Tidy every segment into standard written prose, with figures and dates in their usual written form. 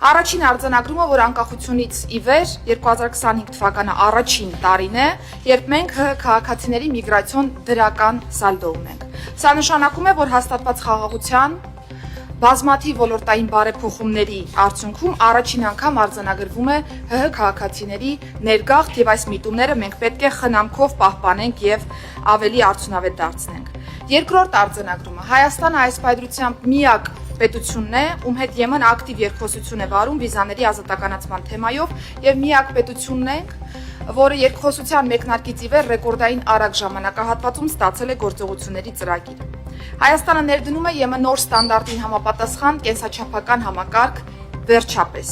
Առաջին արձանագրումը, որ անկախությունից ի վեր 2025 թվականը առաջին տարին է, երբ մենք ՀՀ քաղաքացիների միգրացիոն դրական սալդո ունենք։ Սա նշանակում է, որ հաստատված խաղաղության բազմաթիվ ոլորտային բարեփոխումների արդյունքում առաջին անգամ արձանագրվում է ՀՀ քաղաքացիների ներգաղթ եւ այս միտումները մենք պետք է խնամքով պահպանենք եւ ավելի արդյունավետ դարձնենք։ Երկրորդ արձանագրումը Հայաստանը այս պայծրությամբ միակ պետությունն է, ում հետ Եմեն ակտիվ երկխոսություն է վարում վիզաների ազատականացման թեմայով եւ միակ պետությունն ենք, որը երկխոսության մեկնարկից ի վեր ռեկորդային արագ ժամանակահատվածում ստացել է գործողությունների ծրագիր։ Հայաստանը ներդնում է ԵՄ նոր ստանդարտին համապատասխան կենսաչափական համակարգ վերջապես։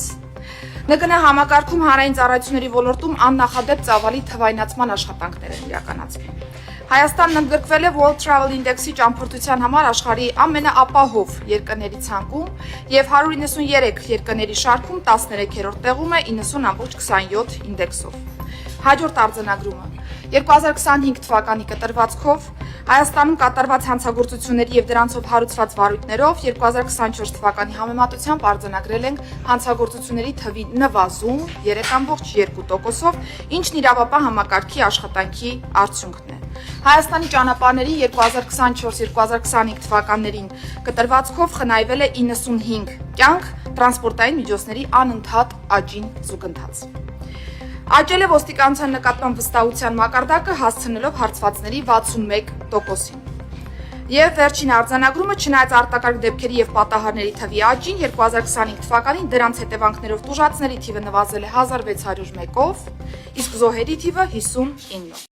ՆԿՆ համակարգում հանրային ծառայությունների ոլորտում աննախադեպ ծավալի թվայնացման աշխատանքներ են իրականացվում։ Հայաստանն ընդգրկվել է World Travel Index-ի ճամփորդության համար աշխարհի ամենաապահով երկրների ցանկում եւ 193 երկրների շարքում 13-րդ տեղում է 90.27 ինդեքսով։ Հաջորդ արձանագրումը 2025 թվականի կտրվածքով Հայաստանում կատարված հանցագործությունների եւ դրանցով հարուցված վարույթներով 2024 թվականի համեմատությամբ արձանագրել ենք հանցագործությունների թվի նվազում 3.2%-ով, ինչն իրավապահ համակարգի աշխատանքի արդյունքն է։ Հայաստանի ճանապարհների 2024-2025 թվականներին կտրվածքով խնայվել է 95 կյանք տրանսպորտային միջոցների անընդհատ աճին զուգընթաց։ Աճել է ոստիկանության նկատմամբ վստահության մակարդակը հասցնելով հարցվածների 61%-ին։ Եվ վերջին արձանագրումը չնայած արտակարգ դեպքերի եւ պատահարների թվի աճին 2025 թվականին դրանց հետևանքներով տուժածների թիվը նվազել է 1601-ով, իսկ զոհերի թիվը 59-ով։